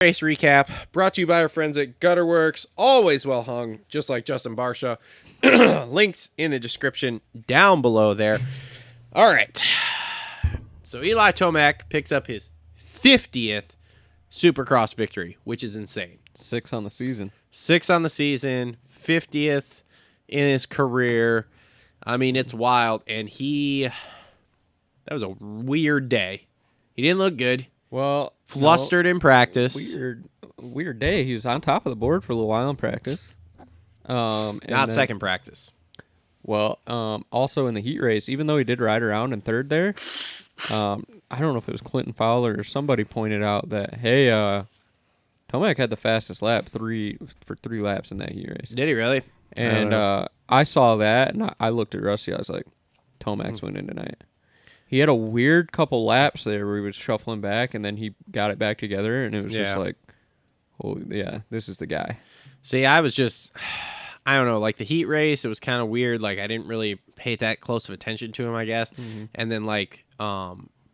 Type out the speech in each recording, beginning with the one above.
Race recap brought to you by our friends at Gutterworks. Always well hung, just like Justin Barsha. Links in the description down below there. All right. So Eli Tomac picks up his 50th Supercross victory, which is insane. 6 on the season. 6 on the season, 50th in his career. I mean, it's wild. And that was a weird day. He didn't look good. Well, Flustered in practice. Weird day. He was on top of the board for a little while in practice. Second practice. Well, also in the heat race, even though he did ride around in third there, I don't know if it was Clinton Fowler or somebody pointed out that, hey, Tomac had the fastest lap for 3 laps in that heat race. Did he really? And I saw that, and I looked at Rusty. I was like, Tomac's winning tonight. He had a weird couple laps there where he was shuffling back, and then he got it back together, and it was just like, holy, yeah, this is the guy. See, I was just, I don't know, like the heat race, it was kind of weird. Like I didn't really pay that close of attention to him, I guess. Mm-hmm. And then like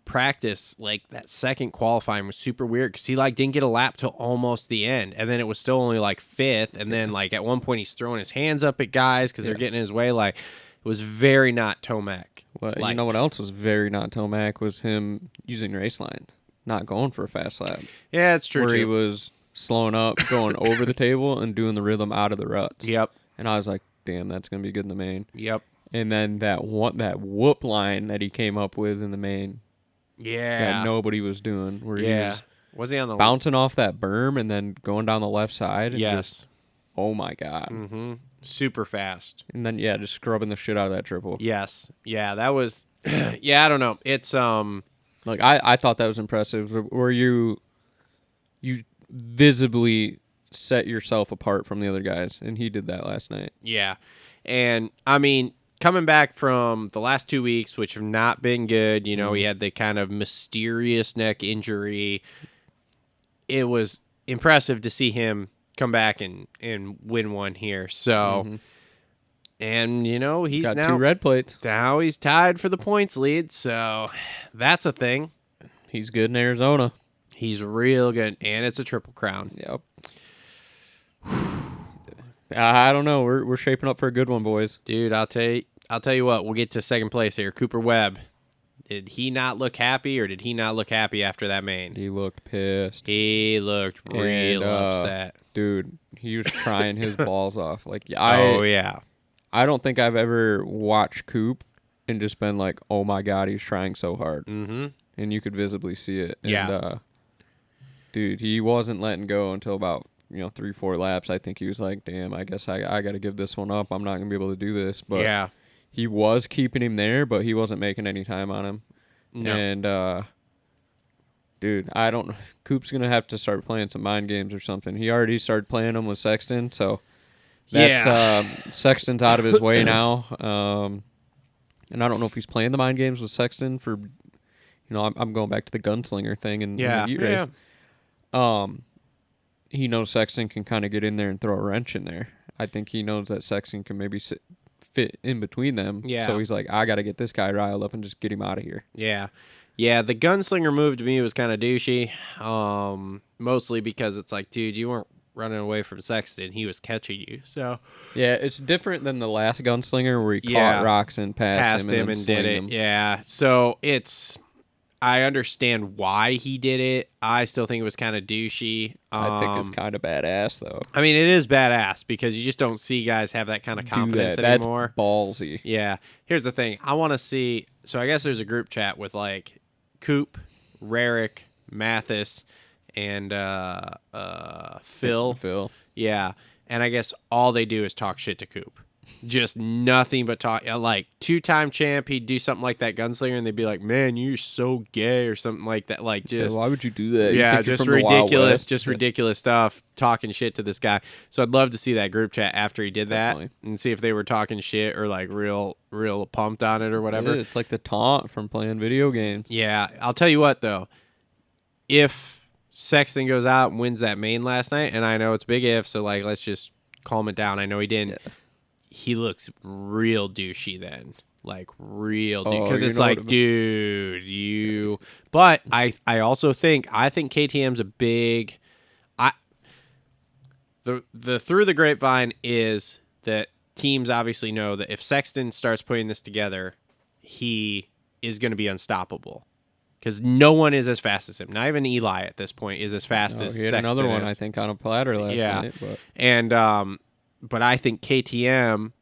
practice, like that second qualifying was super weird because he like didn't get a lap till almost the end, and then it was still only like 5th, and then like at one point he's throwing his hands up at guys because they're getting in his way. Like it was very not Tomac. Well, you know what else was very not Tomac was him using race lines, not going for a fast lap. Yeah, it's true. Where he was slowing up, going over the table, and doing the rhythm out of the ruts. Yep. And I was like, damn, that's going to be good in the main. Yep. And then that whoop line that he came up with in the main. Yeah. That nobody was doing. Where he was he on the bouncing off that berm and then going down the left side? And yes. Oh, my God. Mm-hmm. Super fast. And then, just scrubbing the shit out of that triple. Yes. Yeah, that was... yeah, I don't know. It's... Like, I thought that was impressive. Where you visibly set yourself apart from the other guys, and he did that last night. Yeah. And, I mean, coming back from the last 2 weeks, which have not been good, you know, he had the kind of mysterious neck injury. It was impressive to see him come back and win one here. So, and, you know, he's got now 2 red plates. Now he's tied for the points lead, so that's a thing. He's good in Arizona. He's real good, and it's a triple crown. Yep. I don't know. We're shaping up for a good one, boys. Dude, I'll tell you what. We'll get to second place here. Cooper Webb. Did he not look happy, or did he not look happy after that main? He looked pissed. He looked real upset. Dude, he was trying his balls off. Like, yeah. I don't think I've ever watched Coop and just been like, oh my God, he's trying so hard. Mm-hmm. And you could visibly see it. And, dude, he wasn't letting go until about 3-4 laps. I think he was like, damn, I guess I got to give this one up. I'm not going to be able to do this. But he was keeping him there, but he wasn't making any time on him. No. And, dude, I don't know. Coop's going to have to start playing some mind games or something. He already started playing them with Sexton, so that's Sexton's out of his way now. And I don't know if he's playing the mind games with Sexton for, I'm going back to the gunslinger thing in the heat race. He knows Sexton can kind of get in there and throw a wrench in there. I think he knows that Sexton can maybe fit in between them. Yeah. So he's like, I got to get this guy riled up and just get him out of here. Yeah. Yeah, the gunslinger move to me was kind of douchey, mostly because it's like, dude, you weren't running away from Sexton. He was catching you. So yeah, it's different than the last gunslinger where he caught Roxon, passed him and did it. Yeah, so I understand why he did it. I still think it was kind of douchey. I think it's kind of badass, though. I mean, it is badass because you just don't see guys have that kind of confidence anymore. That's ballsy. Yeah. Here's the thing. I want to see... So I guess there's a group chat with, like, Coop, Rarick, Mathis, and Phil. Phil. Yeah. And I guess all they do is talk shit to Coop. Just nothing but talk. Like, 2-time champ, he'd do something like that gunslinger, and they'd be like, man, you're so gay, or something like that. Like, just... why would you do that? Yeah, just ridiculous, ridiculous stuff, talking shit to this guy. So I'd love to see that group chat after he did that, and see if they were talking shit or, like, real pumped on it or whatever. It's like the taunt from playing video games. Yeah, I'll tell you what, though. If Sexton goes out and wins that main last night, and I know it's big if, so, like, let's just calm it down. I know he didn't. Yeah. He looks real douchey then. Like, real douchey. Because it's like, dude, you... But I also think KTM's a big... the through the grapevine is that teams obviously know that if Sexton starts putting this together, he is going to be unstoppable. Because no one is as fast as him. Not even Eli at this point is as fast as he had Sexton another one, is. I think, on a platter last night. But. And but I think KTM,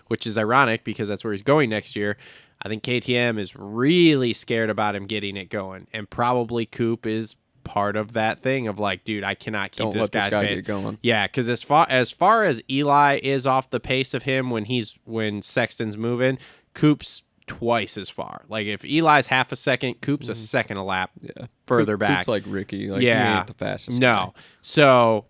which is ironic because that's where he's going next year, I think KTM is really scared about him getting it going. And probably Coop is part of that thing of like, dude, I cannot keep this guy's pace going. Yeah, because as far as Eli is off the pace of him when Sexton's moving, Coop's twice as far. Like if Eli's half a second, Coop's a second a lap further back. Coop's like Ricky. Like he ain't the fastest guy. So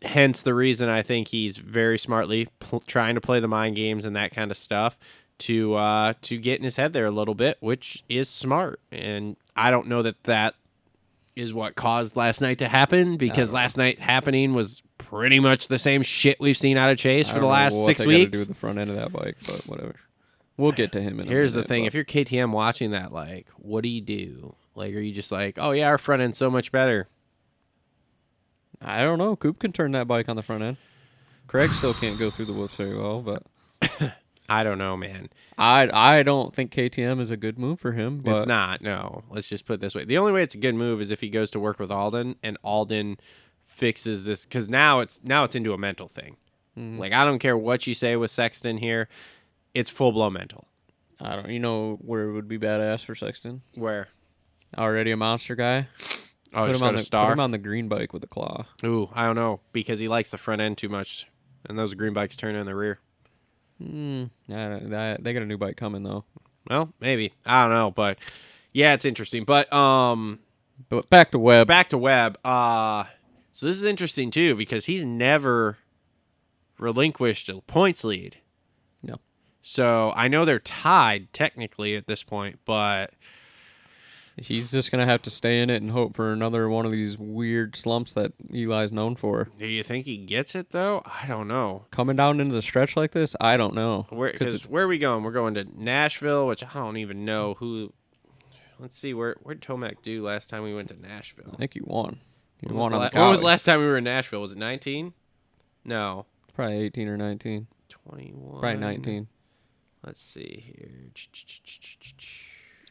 hence the reason I think he's very smartly trying to play the mind games and that kind of stuff to get in his head there a little bit, which is smart. And I don't know that is what caused last night to happen, because last night happening was pretty much the same shit we've seen out of Chase for the last 6 weeks. To do with the front end of that bike, but whatever. We'll get to him in a minute. Here's the thing. If you're KTM watching that, like, what do you do? Like, are you just like, oh, yeah, our front end's so much better? I don't know. Coop can turn that bike on the front end. Craig still can't go through the whoops very well, but... I don't know, man. I don't think KTM is a good move for him. But it's not, no. Let's just put it this way. The only way it's a good move is if he goes to work with Alden, and Alden fixes this, because now it's into a mental thing. Mm-hmm. Like, I don't care what you say with Sexton here. It's full-blown mental. You know where it would be badass for Sexton? Where? Already a monster guy. Oh, put him on the star? Put him on the green bike with a claw. Ooh, I don't know, because he likes the front end too much, and those green bikes turn in the rear. They got a new bike coming though. Well, maybe. I don't know, but yeah, it's interesting. But back to Webb. So this is interesting too, because he's never relinquished a points lead. No. So I know they're tied technically at this point, but he's just going to have to stay in it and hope for another one of these weird slumps that Eli's known for. Do you think he gets it, though? I don't know. Coming down into the stretch like this, I don't know. Where are we going? We're going to Nashville, which I don't even know who. Let's see, where did Tomac do last time we went to Nashville? I think he won. When was the last time we were in Nashville? Was it 19? No. Probably 18 or 19. 21. Probably 19. Let's see here.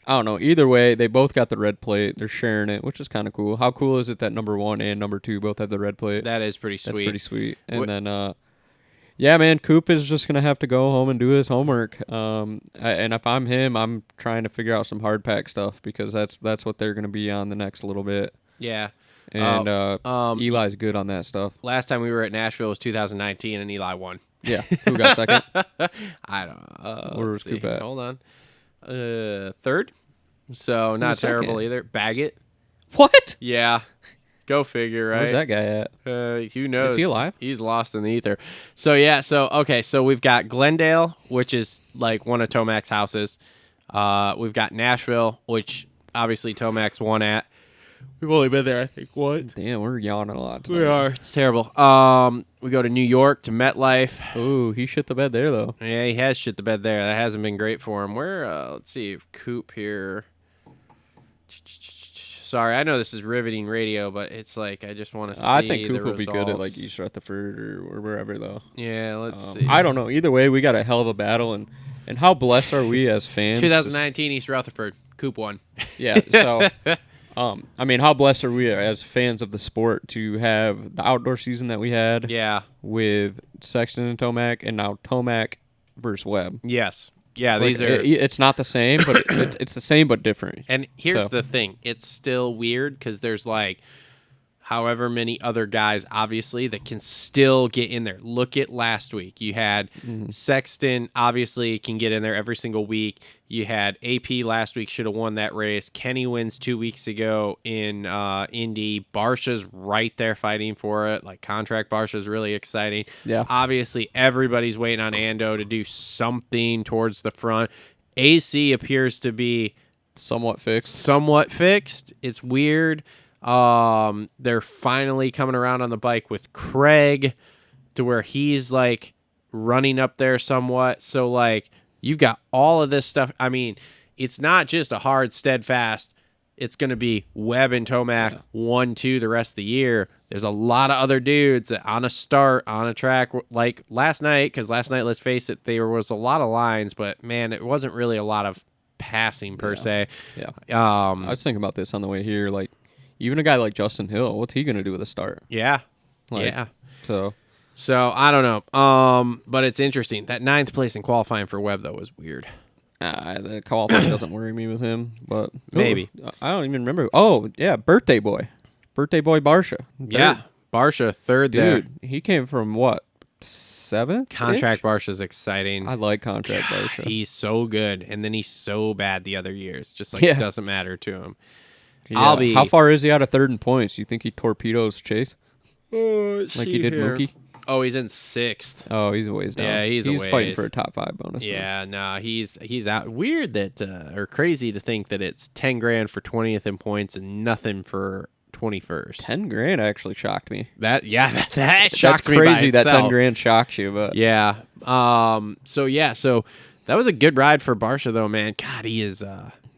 I don't know. Either way, they both got the red plate. They're sharing it, which is kind of cool. How cool is it that number 1 and number 2 both have the red plate? That is pretty sweet. That's pretty sweet. And then, yeah, man, Coop is just going to have to go home and do his homework. And if I'm him, I'm trying to figure out some hard pack stuff, because that's what they're going to be on the next little bit. Yeah. And Eli's good on that stuff. Last time we were at Nashville was 2019, and Eli won. Yeah. Who got second? I don't know. Where was Coop at? Hold on. Third. So not terrible either. Baggett. What? Yeah. Go figure, right? Where's that guy at? Who knows? Is he alive? He's lost in the ether. So, yeah. So we've got Glendale, which is like one of Tomac's houses. We've got Nashville, which obviously Tomac's won at. We've only been there, I think, once. Damn, we're yawning a lot tonight. We are. It's terrible. We go to New York, to MetLife. Ooh, he shit the bed there, though. Yeah, he has shit the bed there. That hasn't been great for him. Let's see if Coop here. Sorry, I know this is riveting radio, but it's like I just want to see the I think Coop will results. be good at like East Rutherford or wherever, though. Yeah, let's see. I don't know. Either way, we got a hell of a battle, and how blessed are we as fans? 2019 East Rutherford, Coop won. Yeah, so I mean, how blessed are we as fans of the sport to have the outdoor season that we had? Yeah, with Sexton and Tomac, and now Tomac versus Webb. Yes. Yeah, like, these are. It's not the same, but it's the same but different. And here's the thing: it's still weird because there's like, however many other guys, obviously, that can still get in there. Look at last week. You had Sexton, obviously, can get in there every single week. You had AP last week, should have won that race. Kenny wins 2 weeks ago in Indy. Barsha's right there fighting for it. Like, contract Barsha's really exciting. Yeah. Obviously, everybody's waiting on Ando to do something towards the front. AC appears to be somewhat fixed. It's weird. They're finally coming around on the bike with Craig to where he's like running up there somewhat. So like you've got all of this stuff. I mean, it's not just a hard, steadfast it's going to be Webb and Tomac 1-2 the rest of the year. There's a lot of other dudes that on a start, on a track, like last night, because last night, let's face it, there was a lot of lines, but, man, it wasn't really a lot of passing per se. Yeah. I was thinking about this on the way here. Like, even a guy like Justin Hill, what's he going to do with a start? Yeah. Like, So, I don't know. But it's interesting. That 9th place in qualifying for Webb, though, was weird. The qualifying doesn't worry me with him, but maybe. I don't even remember. Oh, yeah, birthday boy Barsha. Yeah, Barsha, third there. Dude, he came from what, 7th? Contract Barsha's exciting. I like contract Barsha. He's so good, and then he's so bad the other years. Just like it doesn't matter to him. Yeah. How far is he out of 3rd in points? You think he torpedoes Chase? Like he did Mookie? Oh, he's in 6th. Oh, he's a ways down. Yeah, he's a ways. Fighting for a top 5 bonus. Yeah, no, he's out. Weird that, or crazy to think that it's $10,000 for 20th in points and nothing for 21st. $10,000 actually shocked me. That shocked That's me. Crazy by that itself. $10,000 shocks you, but yeah. So that was a good ride for Barsha though, man. God, he is.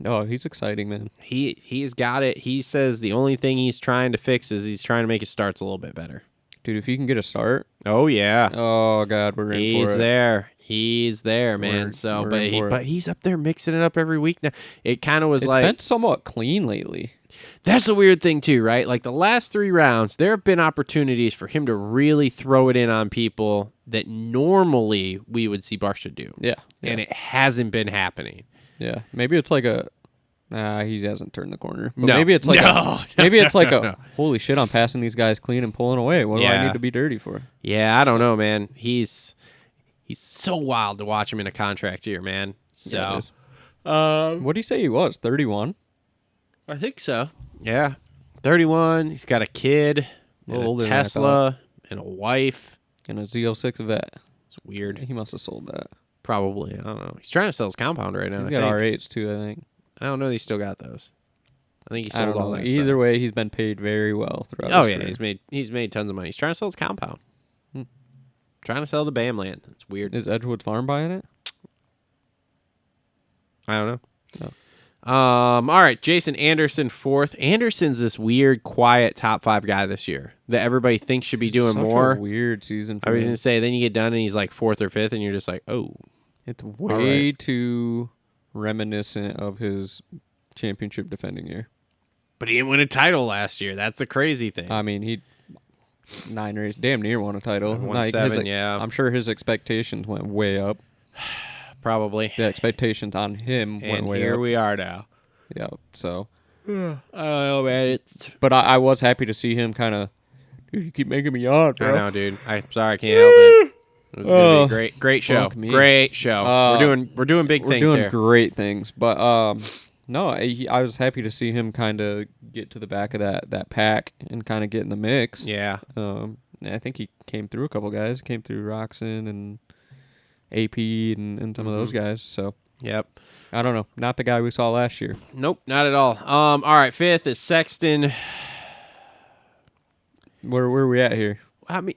Oh, he's exciting, man. He's got it. He says the only thing he's trying to fix is he's trying to make his starts a little bit better. Dude, if you can get a start. Oh yeah. Oh God, we're in for it. He's there, man. But he's up there mixing it up every week now. It kind of was It's been somewhat clean lately. That's a weird thing too, right? Like the last 3 rounds, there have been opportunities for him to really throw it in on people that normally we would see Barsha do. Yeah. And it hasn't been happening. Yeah. Maybe it's like a he hasn't turned the corner. But No. maybe it's like No. holy shit, I'm passing these guys clean and pulling away. What do I need to be dirty for? Yeah, I don't know, man. He's so wild to watch him in a contract year, man. So what do you say he was? 31? I think so. Yeah. 31. He's got a kid, and a Tesla, and a wife. And a Z06 Vet. It's weird. He must have sold that. Probably. I don't know. He's trying to sell his compound right now. He's got R8s too, I think. I don't know that he still got those. I think he sold all that. Either way, he's been paid very well throughout his career. He's made tons of money. He's trying to sell his compound. Trying to sell the BAM land. It's weird. Is Edgewood Farm buying it? I don't know. No. All right, Jason Anderson 4th. Anderson's this weird, quiet top 5 guy this year that everybody thinks should be doing more. A weird season for I was going to say, then you get done and he's like 4th or 5th, and you're just like, oh. It's way too reminiscent of his championship defending year. But he didn't win a title last year. That's the crazy thing. I mean, he 9 races, damn near won a title. Won 7, yeah. I'm sure his expectations went way up. Probably. The expectations on him went way up. And here we are now. Yeah, so. I don't know, man. But I was happy to see him kind of, dude, you keep making me yawn, bro. I know, dude. I'm sorry, I can't help it. It was gonna be a great show. Great show. We're doing big things here. We're doing great things, but no, I was happy to see him kind of get to the back of that pack and kind of get in the mix. Yeah. I think he came through a couple guys. Came through Roxon and AP and some of those guys. So yep. I don't know. Not the guy we saw last year. Nope, not at all. All right, 5th is Sexton. Where are we at here? I mean,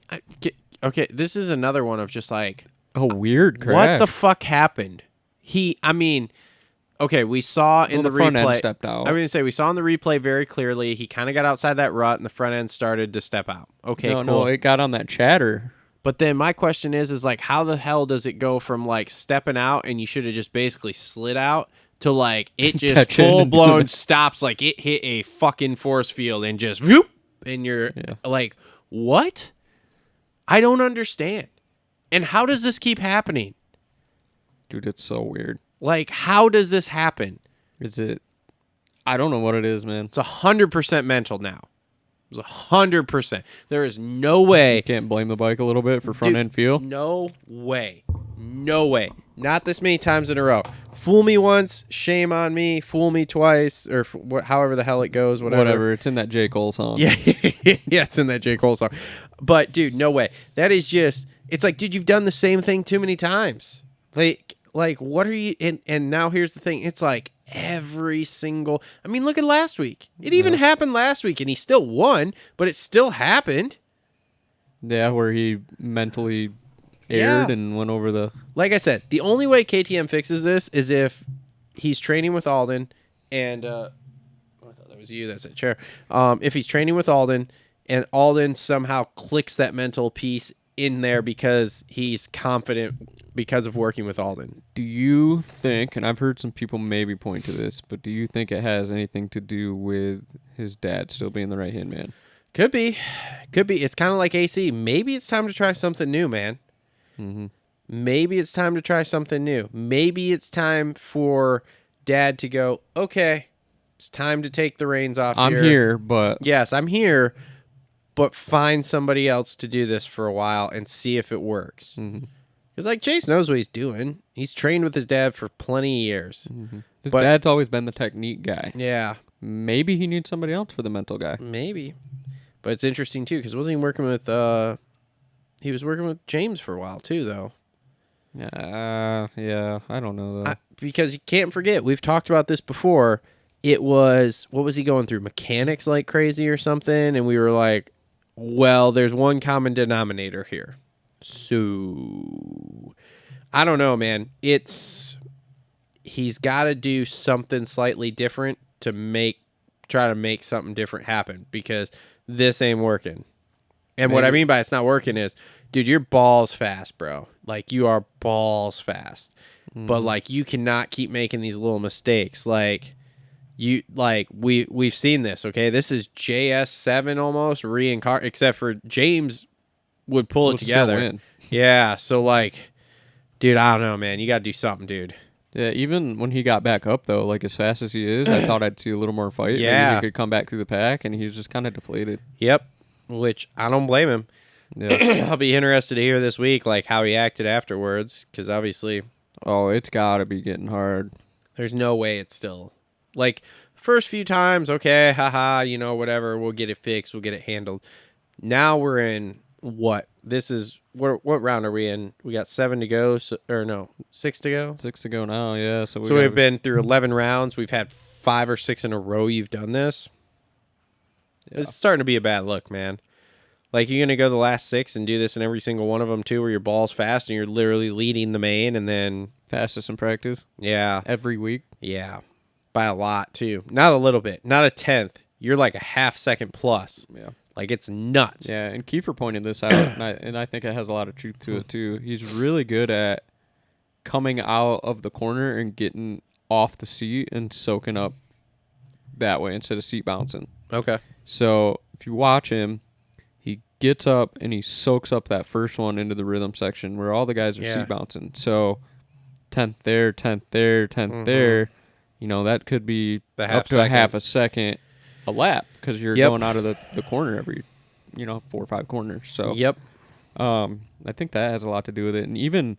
okay, this is another one of just like a weird crash. What the fuck happened? Okay, we saw in the front replay. End stepped out. I was gonna say we saw in the replay very clearly. He kind of got outside that rut, and the front end started to step out. Okay, cool. No, it got on that chatter. But then my question is like, how the hell does it go from like stepping out and you should have just basically slid out to like it just full blown stops, like it hit a fucking force field and just whoop, and you're like, what? I don't understand. And how does this keep happening? Dude, it's so weird. Like, how does this happen? I don't know what it is, man. It's 100% mental now. It's 100%. There is no way. You can't blame the bike a little bit for front end feel? No way. No way. Not this many times in a row. Fool me once, shame on me. Fool me twice, or however the hell it goes, whatever. It's in that J. Cole song. Yeah, yeah, it's in that J. Cole song. But, dude, no way. That is just, it's like, dude, you've done the same thing too many times. Like, what are you, and now here's the thing. It's like every single, I mean, look at last week. It even happened last week, and he still won, but it still happened. Yeah, where he mentally aired and went over the... Like I said, the only way KTM fixes this is if he's training with Alden and... what was you that said chair. If he's training with Alden and Alden somehow clicks that mental piece in there because he's confident because of working with Alden. Do you think, and I've heard some people maybe point to this, but do you think it has anything to do with his dad still being the right-hand man? Could be. It's kind of like AC. Maybe it's time to try something new, man. Mm-hmm. Maybe it's time to try something new. Maybe it's time for Dad to go, okay, it's time to take the reins off here. I'm here, but... Yes, I'm here, but find somebody else to do this for a while and see if it works. Because, like, Chase knows what he's doing. He's trained with his dad for plenty of years. His dad's always been the technique guy. Yeah. Maybe he needs somebody else for the mental guy. Maybe. But it's interesting, too, because wasn't he working with... he was working with James for a while, too, though. Yeah, I don't know, though. Because you can't forget, we've talked about this before. It was... What was he going through? Mechanics like crazy or something? And we were like, well, there's one common denominator here. So, I don't know, man. He's got to do something slightly different to try to make something different happen because this ain't working. And what I mean by it's not working is, dude, you're balls fast, bro. Like, you are balls fast. But, like, you cannot keep making these little mistakes. Like, we've seen this, okay? This is JS7 almost, reincarnate, except for James would pull it together. Yeah, so, like, dude, I don't know, man. You got to do something, dude. Yeah, even when he got back up, though, like, as fast as he is, I thought I'd see a little more fight. Yeah. Maybe he could come back through the pack, and he was just kind of deflated. Yep, which I don't blame him. Yeah. I'll be interested to hear this week, like, how he acted afterwards, because obviously... Oh, it's got to be getting hard. There's no way it's still... Like, first few times, okay, haha, whatever, we'll get it fixed, we'll get it handled. Now we're in, what? This is... What round are we in? We got 7 to go, 6 to go? 6 to go now, yeah. So we've been through 11 rounds. We've had 5 or 6 in a row you've done this. Yeah. It's starting to be a bad look, man. Like, you're going to go the last 6 and do this in every single one of them, too, where your ball's fast and you're literally leading the main and then... Fastest in practice? Yeah. Every week? Yeah. By a lot, too. Not a little bit. Not a tenth. You're like a half second plus. Yeah. Like, it's nuts. Yeah, and Kiefer pointed this out, and I think it has a lot of truth to it, too. He's really good at coming out of the corner and getting off the seat and soaking up that way instead of seat bouncing. Okay. So, if you watch him... He gets up and he soaks up that first one into the rhythm section where all the guys are seat bouncing. So 10th there, 10th there, 10th there. That could be up to a half a second a lap because you're going out of the corner every, 4 or 5 corners. So I think that has a lot to do with it. And even,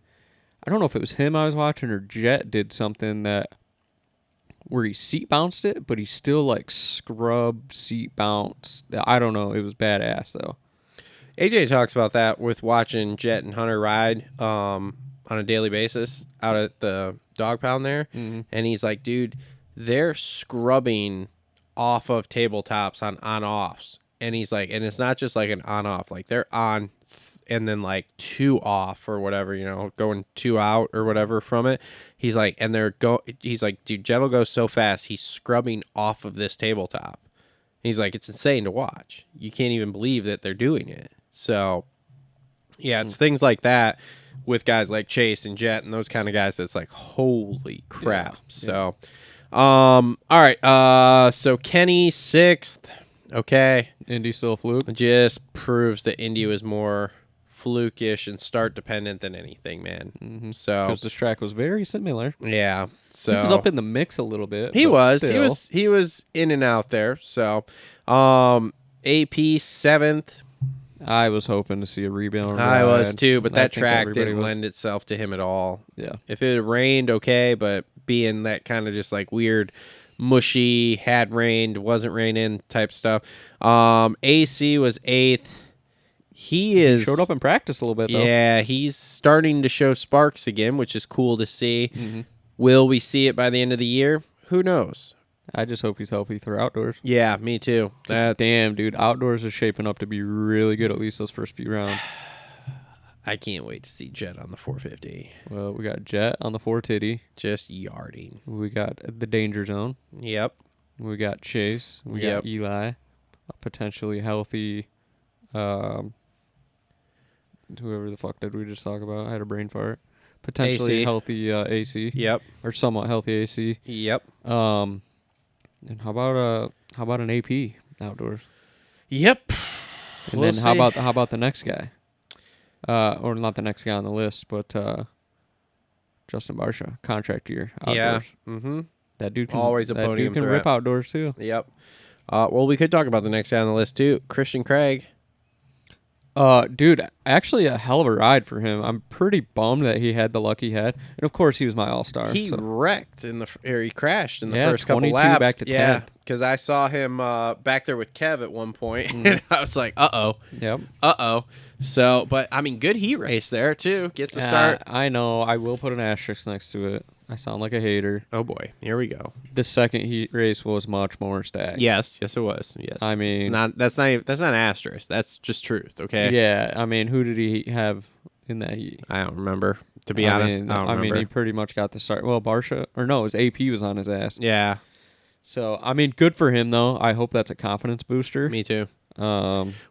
I don't know if it was him I was watching or Jet did something where he seat bounced it, but he still like scrub seat bounce. I don't know. It was badass though. AJ talks about that with watching Jet and Hunter ride on a daily basis out at the dog pound there. Mm-hmm. And he's like, dude, they're scrubbing off of tabletops on offs. And he's like, and it's not just like an on off, like they're on and then like 2 off or whatever, going 2 out or whatever from it. He's like, and he's like, dude, Jet will go so fast, he's scrubbing off of this tabletop. He's like, it's insane to watch. You can't even believe that they're doing it. So, yeah, it's things like that with guys like Chase and Jet and those kind of guys that's like, holy crap. Yeah. So, all right. So Kenny 6th. Okay. Indy still a fluke? Just proves that Indy was more flukish and start dependent than anything, man. Mm-hmm. So because this track was very similar. Yeah. So he was up in the mix a little bit. He was in and out there. So AP 7th. I was hoping to see a rebound. I was too, but that track didn't lend itself to him at all. Yeah. If it rained, okay, but being that kind of just like weird, mushy, had rained, wasn't raining type stuff. AC was 8th. He showed up in practice a little bit, though. Yeah, he's starting to show sparks again, which is cool to see. Mm-hmm. Will we see it by the end of the year? Who knows? I just hope he's healthy for outdoors. Yeah, me too. Damn, dude. Outdoors is shaping up to be really good, at least those first few rounds. I can't wait to see Jet on the 450. Well, we got Jet on the 4 titty. Just yarding. We got the danger zone. Yep. We got Chase. We got Eli. A potentially healthy, whoever the fuck did we just talk about? I had a brain fart. Potentially AC. healthy AC. Yep. Or somewhat healthy AC. Yep. And how about an AP outdoors? Yep. And then how about the next guy? Or not the next guy on the list, but Justin Barsha, contract year outdoors. Yeah. Mm-hmm. That dude can Always a that podium dude can threat. rip outdoors too. Yep. Well, we could talk about the next guy on the list too, Christian Craig. Dude, actually a hell of a ride for him. I'm pretty bummed that he had the luck he had, and of course he was my all-star. He wrecked he crashed in the Yeah, first couple 22 laps. back to 10th. Because I saw him back there with Kev at one point, and I was like, Yep. So, but I mean, good heat race there too. Gets the start. I know. I will put an asterisk next to it. I sound like a hater. Oh boy, here we go. The second heat race was much more stacked. Yes, it was. Yes, I mean, it's not. That's not an asterisk. That's just truth. Okay. Yeah, I mean, who did he have in that heat? I don't remember. To be honest, I don't remember. I mean, he pretty much got the start. Well, Barsha, or no, his AP was on his ass. Yeah. So, I mean, good for him, though. I hope that's a confidence booster. Me too.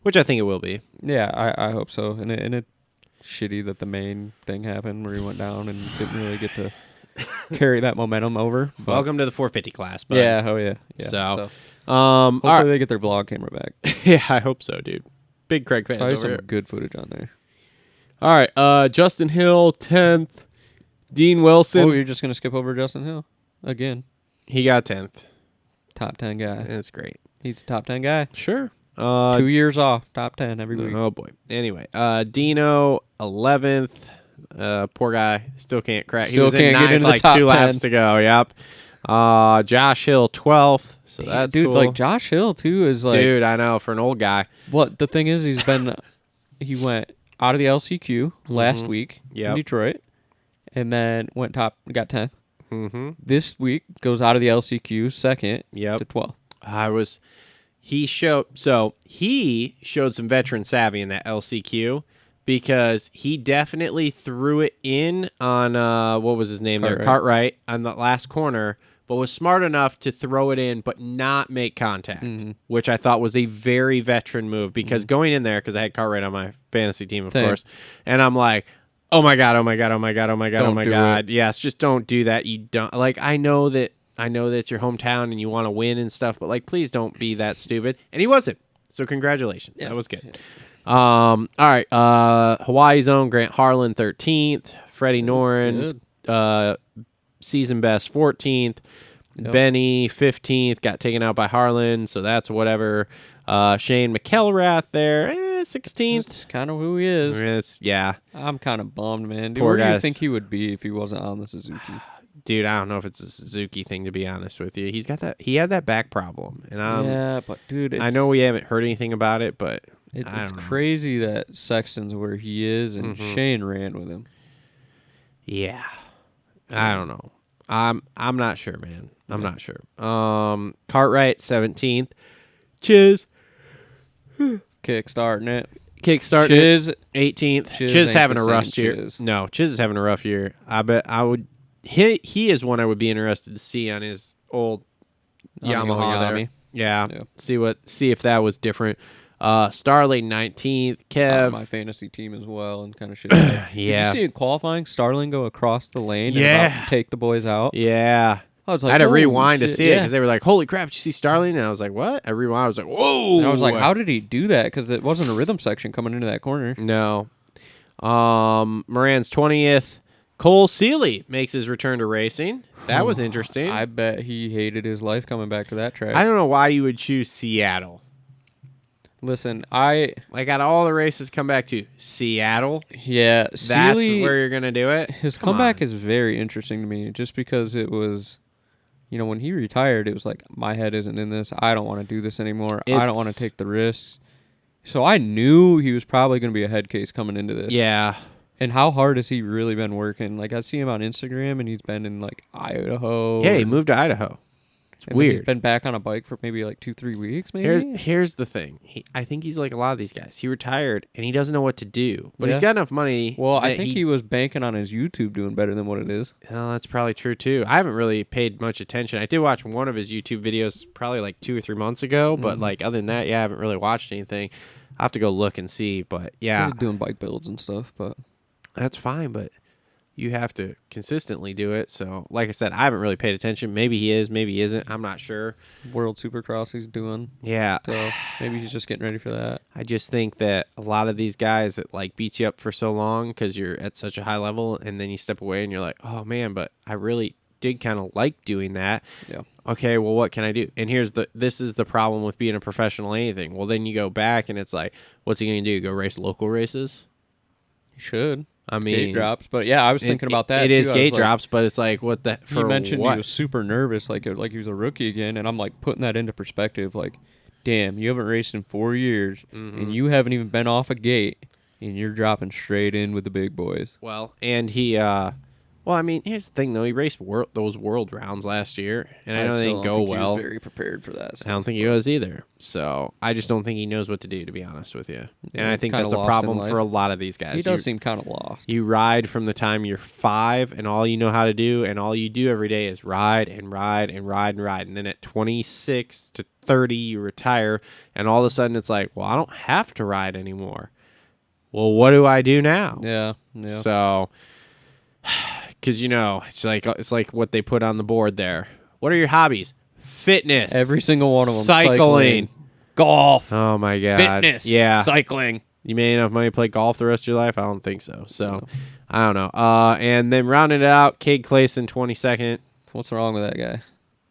Which I think it will be. Yeah, I hope so. And it's shitty that the main thing happened where he went down and didn't really get to carry that momentum over. But Welcome to the 450 class. Bud. Yeah, oh yeah. So hopefully they get their vlog camera back. Yeah, I hope so, dude. Big Craig fans Probably over some here. good footage on there. All right, Justin Hill 10th, Dean Wilson. Oh, you're just gonna skip over Justin Hill again? He got 10th. Top 10 guy. That's great. He's a top 10 guy. Sure. 2 years off, top 10 every week. Oh boy. Anyway, Dino 11th. Poor guy still can't crack. Still he was can't in get 9th, into like the top 2 laps 10. to go. Yep. Josh Hill 12th. So Damn, that's dude, cool. like Josh Hill too is like, dude, I know, for an old guy. What the thing is, he went out of the LCQ last week in Detroit, and then got 10th. Mm-hmm. This week goes out of the LCQ second to 12th. He showed some veteran savvy in that LCQ because he definitely threw it in on what was his name there, Cartwright on the last corner, but was smart enough to throw it in but not make contact, which I thought was a very veteran move because going in there, because I had Cartwright on my fantasy team, of course, and I'm like, oh my god, yes, just don't do that. You don't, like, I know that it's your hometown and you want to win and stuff, but like, please don't be that stupid. And he wasn't. So congratulations. Yeah. That was good. All right. Hawaii's own Grant Harlan 13th, Freddie Noren season best 14th, Benny 15th, got taken out by Harlan, so that's whatever. Shane McElrath there, 16th. That's kind of who he is. Yeah. I'm kind of bummed, man. Dude, Poor where do you guys. think he would be if he wasn't on the Suzuki? Dude, I don't know if it's a Suzuki thing, to be honest with you. He had that back problem, and yeah, but dude, I know we haven't heard anything about it, but it's crazy that Sexton's where he is, and Shane ran with him. Yeah, I don't know. I'm not sure, man. I'm not sure. Cartwright 17th, Chiz Kickstarting it. Chiz 18th. Chiz ain't having the a rough same year. Chiz. No, Chiz is having a rough year. I bet I would. He is one I would be interested to see on his old Yamaha there. Yeah. See if that was different. Starling 19th. Kev, my fantasy team as well, and kind of shit. Did you see in qualifying Starling go across the lane? And about to take the boys out. Yeah. I was like, I had to rewind shit. to see it because they were like, "Holy crap! Did you see Starling?" And I was like, "What?" I rewound. I was like, "Whoa!" And I was like, "How did he do that?" Because it wasn't a rhythm section coming into that corner. No. Moran's 20th. Cole Seeley makes his return to racing. That was interesting. I bet he hated his life coming back to that track. I don't know why you would choose Seattle. Listen, like out of all the races, come back to Seattle. Yeah, that's Seeley, where you're gonna do it. His comeback is very interesting to me, just because it was, when he retired, it was like, my head isn't in this. I don't want to do this anymore. I don't want to take the risks. So I knew he was probably going to be a head case coming into this. Yeah. And how hard has he really been working? Like, I see him on Instagram, and he's been in, like, Idaho. Yeah, he moved to Idaho. weird. He's been back on a bike for maybe like 2-3 weeks, maybe. Here's the thing. I think he's like a lot of these guys. He retired and he doesn't know what to do, but he's got enough money. Well, I think he was banking on his YouTube doing better than what it is. Well, that's probably true too. I haven't really paid much attention. I did watch one of his YouTube videos probably like 2 or 3 months ago, but like other than that, I haven't really watched anything. I'll have to go look and see, but yeah, he's doing bike builds and stuff, but that's fine. But you have to consistently do it. So, like I said, I haven't really paid attention. Maybe he is, maybe he isn't. I'm not sure. World Supercross he's doing. Yeah. So maybe he's just getting ready for that. I just think that a lot of these guys that like beat you up for so long because you're at such a high level, and then you step away and you're like, oh man, but I really did kind of like doing that. Yeah. Okay, well, what can I do? And this is the problem with being a professional anything. Well, then you go back and it's like, what's he going to do? Go race local races? He should. I mean, gate drops, but yeah, I was thinking about that. It is gate drops, but it's like, what the? He mentioned he was super nervous, like he was a rookie again, and I'm like putting that into perspective. Like, damn, you haven't raced in 4 years, and you haven't even been off a gate, and you're dropping straight in with the big boys. Well, and he, well, I mean, here's the thing though. He raced those world rounds last year, and I know they didn't go well. He was very prepared for that. I don't think he was either. So I just don't think he knows what to do, to be honest with you. And I think that's a problem for a lot of these guys. He does seem kind of lost. You ride from the time you're 5, and all you know how to do, and all you do every day is ride and ride and ride and ride. And then at 26 to 30, you retire, and all of a sudden it's like, well, I don't have to ride anymore. Well, what do I do now? Yeah. So, because it's like what they put on the board there. What are your hobbies? Fitness. Every single one of them. Cycling. Golf. Oh my God. Fitness. Yeah. Cycling. You made enough money to play golf the rest of your life? I don't think so. So, I don't know. And then rounding it out, Cade Clayson, 22nd. What's wrong with that guy?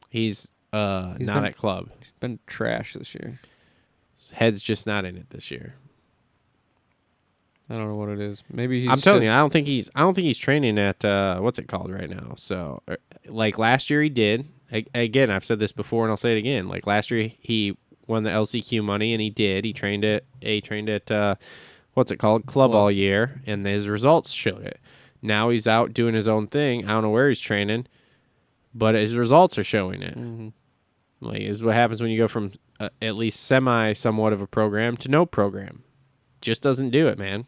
He's not at club. He's been trash this year. His head's just not in it this year. I don't know what it is. Maybe he's. I'm telling you, I don't think he's training at what's it called right now. So, like last year he did. Again, I've said this before and I'll say it again. Like last year he won the LCQ money and he did. He trained at what's it called, club all year, and his results showed it. Now he's out doing his own thing. I don't know where he's training, but his results are showing it. Mm-hmm. Like, this is what happens when you go from at least somewhat of a program to no program. Just doesn't do it, man.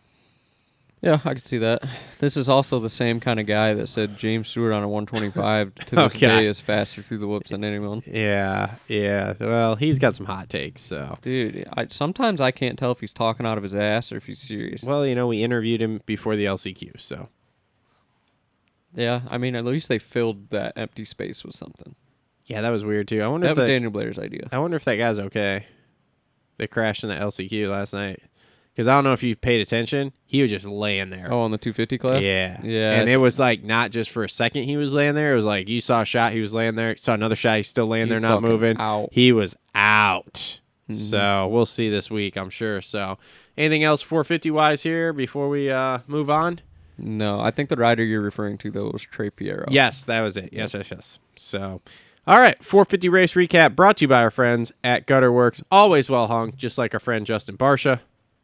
Yeah, I can see that. This is also the same kind of guy that said James Stewart on a 125 to this day is faster through the whoops than anyone. Yeah. Well, he's got some hot takes, so. Dude, sometimes I can't tell if he's talking out of his ass or if he's serious. Well, we interviewed him before the LCQ, so. Yeah, I mean, at least they filled that empty space with something. Yeah, that was weird, too. I wonder if Daniel Blair's idea. I wonder if that guy's okay. They crashed in the LCQ last night. Because I don't know if you paid attention. He was just laying there. Oh, on the 250 class? Yeah. Yeah. And it was like not just for a second he was laying there. It was like you saw a shot, he was laying there. You saw another shot, he's still laying there, not moving. Out. He was out. Mm-hmm. So we'll see this week, I'm sure. So anything else 450-wise here before we move on? No, I think the rider you're referring to, though, was Trey Piero. Yes, that was it. Yes. So, all right, 450 race recap brought to you by our friends at Gutterworks. Always well hung, just like our friend Justin Barsha.